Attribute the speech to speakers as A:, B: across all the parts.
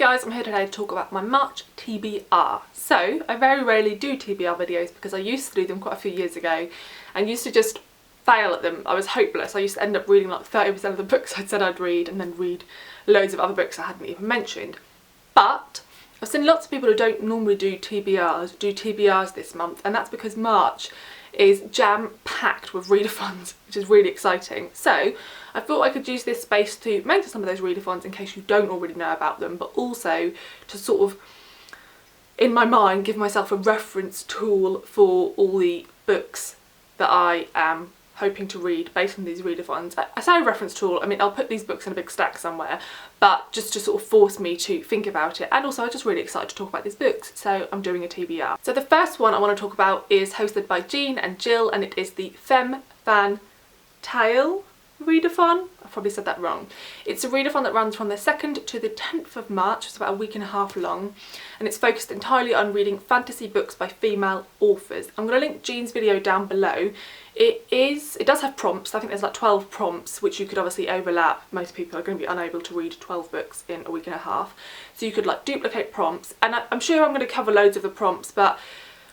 A: guys, I'm here today to talk about my March TBR. So, I very rarely do TBR videos because I used to do them quite a few years ago and used to just fail at them. I was hopeless. I used to end up reading like 30% of the books I'd said I'd read and then read loads of other books I hadn't even mentioned. But I've seen lots of people who don't normally do TBRs this month, and that's because March is jam-packed with readathons, which is really exciting. So I thought I could use this space to mention some of those readathons in case you don't already know about them, but also to sort of, in my mind, give myself a reference tool for all the books that I am hoping to read based on these readathons. I say reference tool, I mean I'll put these books in a big stack somewhere, but just to sort of force me to think about it, and also I'm just really excited to talk about these books, so I'm doing a TBR. So the first one I want to talk about is hosted by Jean and Jill, and it is the Femme Fatale readathon. I probably said that wrong. It's a readathon that runs from the 2nd to the 10th of March, it's about a week and a half long, and it's focused entirely on reading fantasy books by female authors. I'm going to link Jean's video down below. It does have prompts. I think there's like 12 prompts, which you could obviously overlap. Most people are going to be unable to read 12 books in a week and a half, so you could like duplicate prompts, and I'm sure I'm going to cover loads of the prompts, but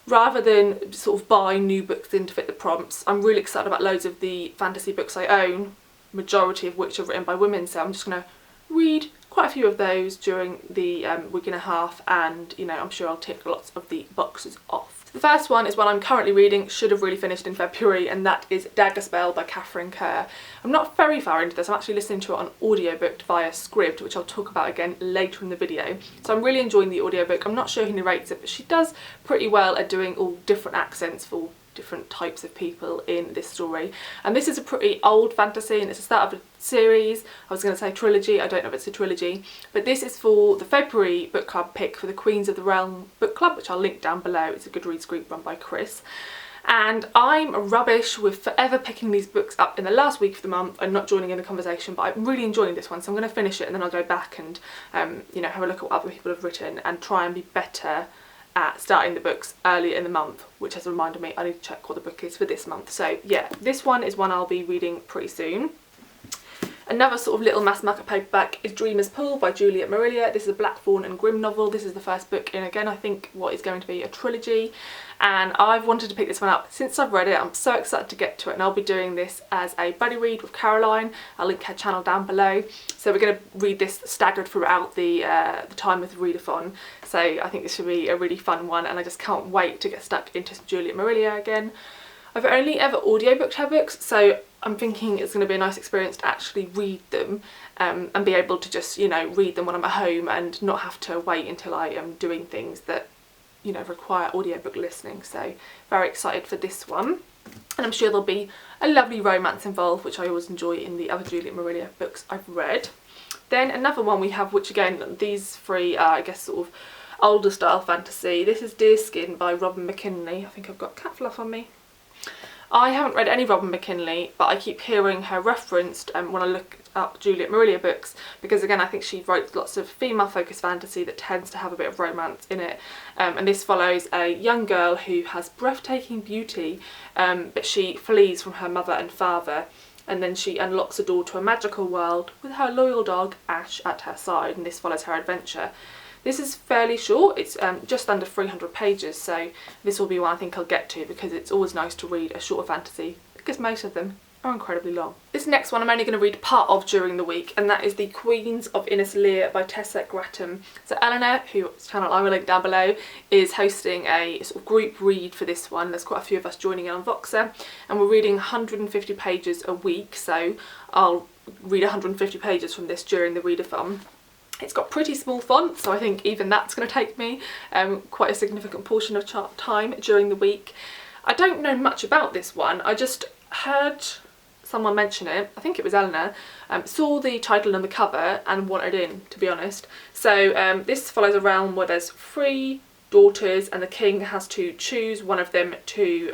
A: rather than sort of buy new books in to fit the prompts, I'm really excited about loads of the fantasy books I own, majority of which are written by women, so I'm just going to read quite a few of those during the week and a half, and you know, I'm sure I'll tick lots of the boxes off. The first one is one I'm currently reading, should have really finished in February, and that is Daggerspell by Katherine Kerr. I'm not very far into this. I'm actually listening to it on audiobook via Scribd, which I'll talk about again later in the video. So I'm really enjoying the audiobook. I'm not sure who narrates it, but she does pretty well at doing all different accents for different types of people in this story. And this is a pretty old fantasy, and it's the start of a series. I was going to say trilogy, I don't know if it's a trilogy, but this is for the February book club pick for the Queens of the Realm book club, which I'll link down below. It's a Goodreads group run by Chris. And I'm rubbish with forever picking these books up in the last week of the month and not joining in the conversation, but I'm really enjoying this one, so I'm going to finish it and then I'll go back and you know, have a look at what other people have written and try and be better at starting the books earlier in the month, which has reminded me I need to check what the book is for this month. So yeah, this one is one I'll be reading pretty soon. Another sort of little mass market paperback is Dreamer's Pool by Juliet Marillier. This is a Blackthorn and Grimm novel. This is the first book in, again, I think what is going to be a trilogy, and I've wanted to pick this one up since I've read it. I'm so excited to get to it, and I'll be doing this as a buddy read with Caroline. I'll link her channel down below. So we're going to read this staggered throughout the time of the readathon. So I think this should be a really fun one, and I just can't wait to get stuck into some Juliet Marillier again. I've only ever audiobooked her books, so I'm thinking it's going to be a nice experience to actually read them and be able to just, you know, read them when I'm at home and not have to wait until I am doing things that, you know, require audiobook listening. So very excited for this one. And I'm sure there'll be a lovely romance involved, which I always enjoy in the other Juliet Marillier books I've read. Then another one we have, which again, these three are, I guess, sort of older style fantasy. This is Deerksin by McKinley. I think I've got cat fluff on me. I haven't read any McKinley, but I keep hearing her referenced when I look up Juliet Marillier books, because again I think she writes lots of female focused fantasy that tends to have a bit of romance in it, and this follows a young girl who has breathtaking beauty, but she flees from her mother and father, and then she unlocks a door to a magical world with her loyal dog Ash at her side, and this follows her adventure. This is fairly short, it's just under 300 pages, so this will be one I think I'll get to, because it's always nice to read a shorter fantasy, because most of them are incredibly long. This next one I'm only going to read part of during the week, and that is The Queens of Innis Lear by Tessa Gratton. So Eleanor, whose channel I will link down below, is hosting a sort of group read for this one. There's quite a few of us joining in on Voxer, and we're reading 150 pages a week, so I'll read 150 pages from this during the readathon. It's got pretty small font, so I think even that's going to take me quite a significant portion of time during the week. I don't know much about this one. I just heard someone mention it, I think it was Eleanor, saw the title and the cover and wanted in, to be honest. So this follows a realm where there's 3 daughters and the king has to choose one of them to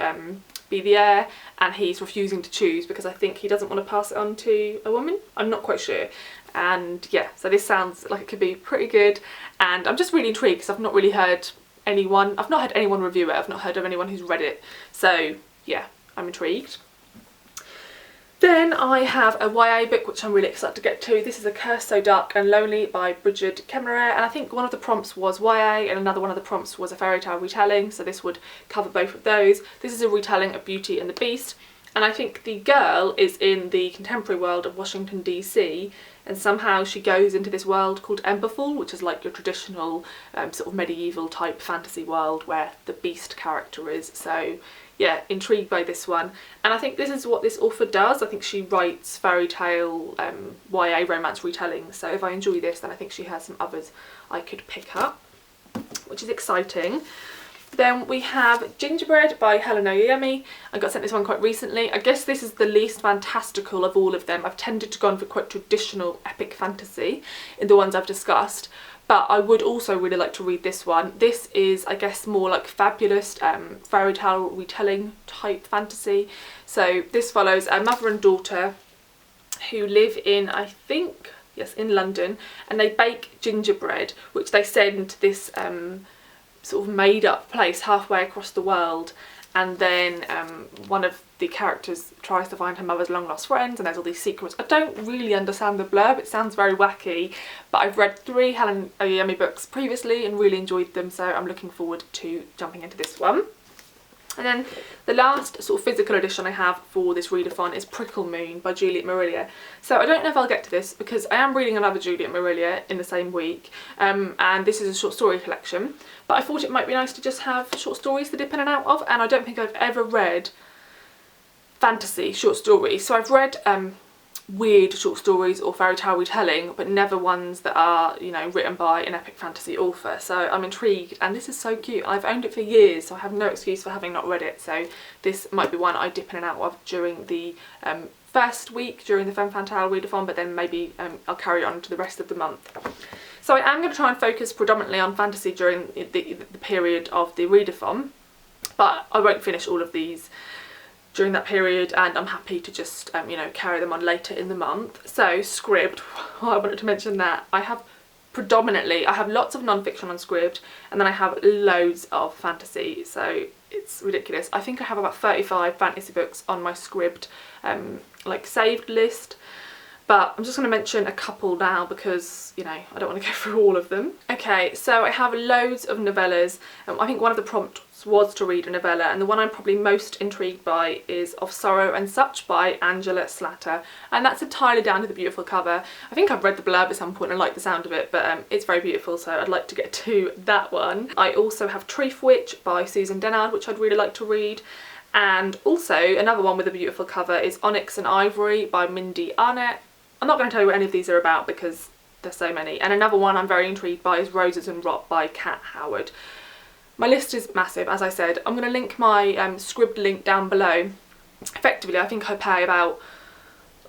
A: be the heir, and he's refusing to choose because I think he doesn't want to pass it on to a woman. I'm not quite sure. And yeah, so this sounds like it could be pretty good, and I'm just really intrigued because I've not heard anyone review it, I've not heard of anyone who's read it, so yeah, I'm intrigued. Then I have a YA book which I'm really excited to get to. This is A Curse So Dark and Lonely by Brigid, Kemmerer, and I think one of the prompts was YA and another one of the prompts was a fairy tale retelling, so this would cover both of those. This is a retelling of Beauty and the Beast, and I think the girl is in the contemporary world of Washington DC, and somehow she goes into this world called Emberfall, which is like your traditional sort of medieval type fantasy world where the Beast character is. So yeah, intrigued by this one, and I think this is what this author does. I think she writes fairy tale YA romance retellings, so if I enjoy this then I think she has some others I could pick up, which is exciting. Then we have Gingerbread by Helen Oyeyemi. I got sent this one quite recently. I guess this is the least fantastical of all of them. I've tended to go for quite traditional epic fantasy in the ones I've discussed, but I would also really like to read this one. This is, I guess, more like fabulous fairy tale retelling type fantasy. So this follows a mother and daughter who live in, I think, yes, in London, and they bake gingerbread, which they send to this sort of made up place halfway across the world, and then one of the characters tries to find her mother's long lost friends, and there's all these secrets. I don't really understand the blurb, it sounds very wacky, but I've read 3 Helen Oyeyemi books previously and really enjoyed them, so I'm looking forward to jumping into this one. And then the last sort of physical edition I have for this readathon is Prickle Moon by Juliet Marillier. So I don't know if I'll get to this because I am reading another Juliet Marillier in the same week, and this is a short story collection, but I thought it might be nice to just have short stories to dip in and out of, and I don't think I've ever read fantasy short stories. So I've read weird short stories or fairy tale retelling, but never ones that are, you know, written by an epic fantasy author. So I'm intrigued, and this is so cute. I've owned it for years, so I have no excuse for having not read it. So this might be one I dip in and out of during the first week during the Femme Fatale readathon, but then maybe I'll carry on to the rest of the month. So I am going to try and focus predominantly on fantasy during the period of the readathon, but I won't finish all of these during that period, and I'm happy to just you know, carry them on later in the month. So Scribd, I wanted to mention that I have lots of non-fiction on Scribd, and then I have loads of fantasy, so it's ridiculous. I think I have about 35 fantasy books on my Scribd like saved list, but I'm just going to mention a couple now because, you know, I don't want to go through all of them. Okay, so I have loads of novellas. I think one of the prompts was to read a novella, and the one I'm probably most intrigued by is Of Sorrow and Such by Angela Slatter, and that's entirely down to the beautiful cover. I think I've read the blurb at some point and liked the sound of it, but it's very beautiful, so I'd like to get to that one. I also have Truthwitch by Susan Dennard, which I'd really like to read, and also another one with a beautiful cover is Onyx and Ivory by Mindee Arnett. I'm not going to tell you what any of these are about because there's so many. And another one I'm very intrigued by is Roses and Rot by Kat Howard. My list is massive, as I said. I'm going to link my Scribd link down below. Effectively, I think I pay about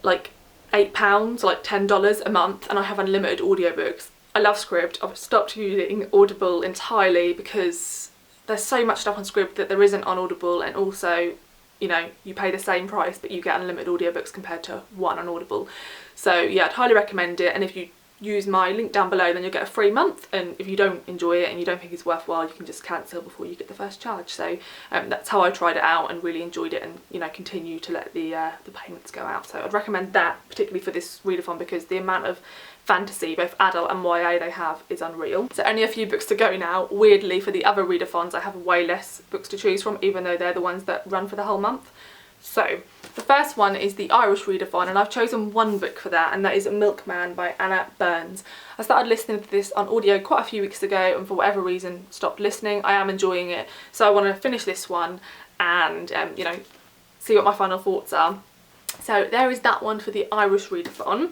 A: like £8, like $10 a month, and I have unlimited audiobooks. I love Scribd. I've stopped using Audible entirely because there's so much stuff on Scribd that there isn't on Audible, and also, you know, you pay the same price but you get unlimited audiobooks compared to one on Audible. So yeah, I'd highly recommend it, and if you use my link down below then you'll get a free month, and if you don't enjoy it and you don't think it's worthwhile, you can just cancel before you get the first charge. So that's how I tried it out and really enjoyed it, and, you know, continue to let the payments go out. So I'd recommend that particularly for this readathon because the amount of fantasy, both adult and YA, they have is unreal. So only a few books to go now. Weirdly, for the other readathons I have way less books to choose from, even though they're the ones that run for the whole month. So the first one is the Irish readathon, and I've chosen one book for that, and that is Milkman by Anna Burns. I started listening to this on audio quite a few weeks ago and for whatever reason stopped listening. I am enjoying it, so I want to finish this one and you know, see what my final thoughts are. So there is that one for the Irish readathon.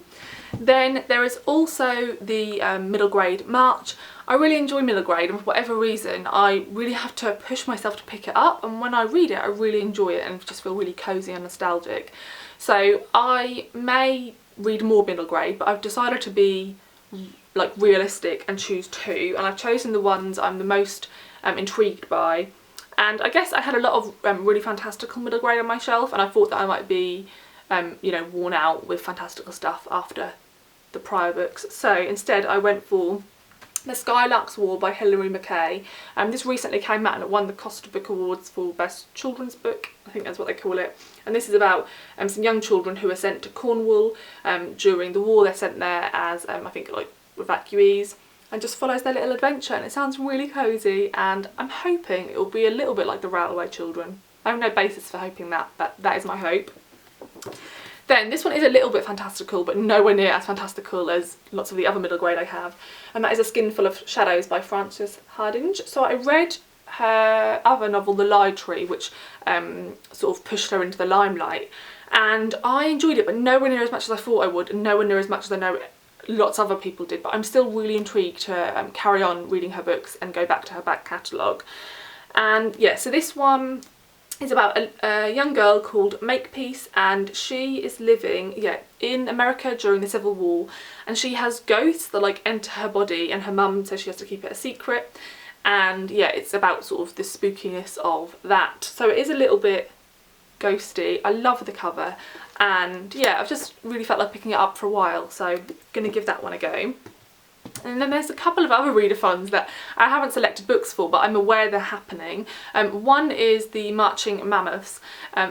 A: Then there is also the middle grade March. I really enjoy middle grade, and for whatever reason I really have to push myself to pick it up, and when I read it I really enjoy it and just feel really cosy and nostalgic. So I may read more middle grade, but I've decided to be like realistic and choose 2, and I've chosen the ones I'm the most intrigued by. And I guess I had a lot of really fantastical middle grade on my shelf, and I thought that I might be you know, worn out with fantastical stuff after the prior books. So instead I went for The Skylarks War by Hilary Mckay. This recently came out and it won the Costa Book Awards for Best Children's Book. I think that's what they call it. And this is about some young children who are sent to Cornwall during the war. They're sent there as, I think, like evacuees, and just follows their little adventure. And it sounds really cosy, and I'm hoping it will be a little bit like The Railway Children. I have no basis for hoping that, but that is my hope. Then this one is a little bit fantastical, but nowhere near as fantastical as lots of the other middle grade I have, and that is A Skinful of Shadows by Frances Hardinge. So I read her other novel, The Lie Tree, which sort of pushed her into the limelight, and I enjoyed it, but nowhere near as much as I thought I would, and nowhere near as much as I know lots of other people did. But I'm still really intrigued to carry on reading her books and go back to her back catalogue. And yeah, so this one is about a young girl called Makepeace, and she is living in America during the Civil War, and she has ghosts that like enter her body, and her mum says she has to keep it a secret. And yeah, it's about sort of the spookiness of that. So it is a little bit ghosty. I love the cover, and yeah, I've just really felt like picking it up for a while, so I'm gonna give that one a go. And then there's a couple of other readathons that I haven't selected books for, but I'm aware they're happening. One is the Marching Mammoths.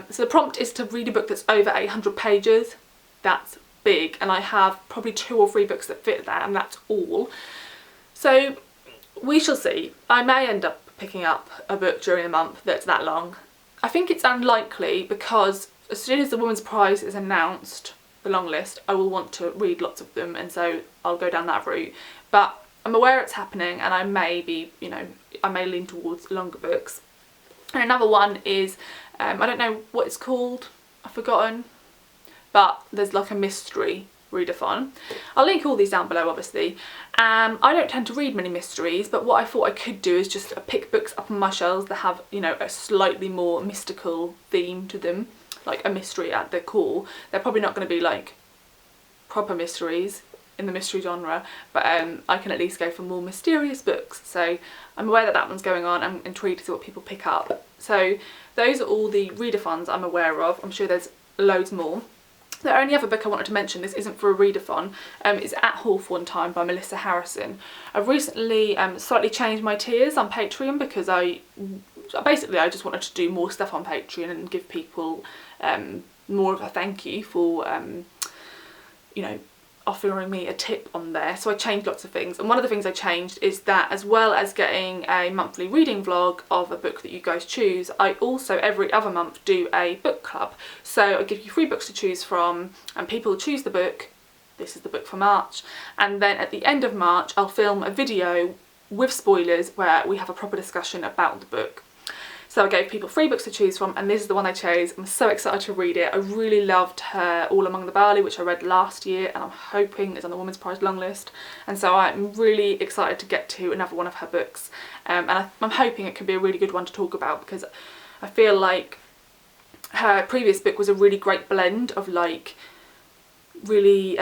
A: So the prompt is to read a book that's over 800 pages. That's big, and I have probably 2 or 3 books that fit that, and that's all. So we shall see. I may end up picking up a book during the month that's that long. I think it's unlikely, because as soon as the Women's Prize is announced, the long list, I will want to read lots of them, and so I'll go down that route. But I'm aware it's happening, and I may be, you know, I may lean towards longer books. And another one is, I don't know what it's called, I've forgotten, but there's like a mystery readathon. I'll link all these down below, obviously. I don't tend to read many mysteries, but what I thought I could do is just pick books up on my shelves that have, you know, a slightly more mystical theme to them, like a mystery at their core. They're probably not going to be like proper mysteries in the mystery genre, but I can at least go for more mysterious books. So I'm aware that that one's going on. I'm intrigued to see what people pick up. So those are all the readathons I'm aware of. I'm sure there's loads more. The only other book I wanted to mention, this isn't for a readathon, is At Hawthorne Time by Melissa Harrison. I've recently slightly changed my tiers on Patreon, because I just wanted to do more stuff on Patreon and give people more of a thank you for you know, offering me a tip on there. So I changed lots of things, and one of the things I changed is that, as well as getting a monthly reading vlog of a book that you guys choose, I also every other month do a book club. So I give you 3 books to choose from, and people choose the book. This is the book for March, and then at the end of March I'll film a video with spoilers where we have a proper discussion about the book. So I gave people 3 books to choose from, and this is the one I chose. I'm so excited to read it. I really loved her All Among the Barley, which I read last year, and I'm hoping is on the Women's Prize long list. And so I'm really excited to get to another one of her books. And I'm hoping it can be a really good one to talk about, because I feel like her previous book was a really great blend of like really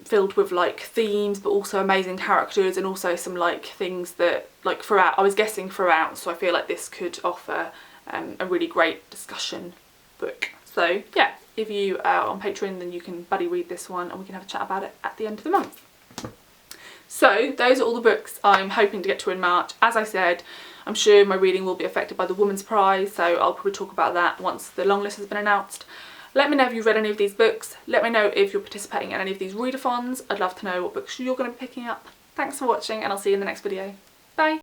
A: filled with like themes, but also amazing characters, and also some like things that like throughout I was guessing throughout. So I feel like this could offer a really great discussion book. So yeah, if you are on Patreon, then you can buddy read this one, and we can have a chat about it at the end of the month. So those are all the books I'm hoping to get to in March. As I said, I'm sure my reading will be affected by the Women's Prize, so I'll probably talk about that once the long list has been announced. Let me know if you've read any of these books. Let me know if you're participating in any of these readathons. I'd love to know what books you're going to be picking up. Thanks for watching, and I'll see you in the next video. Bye!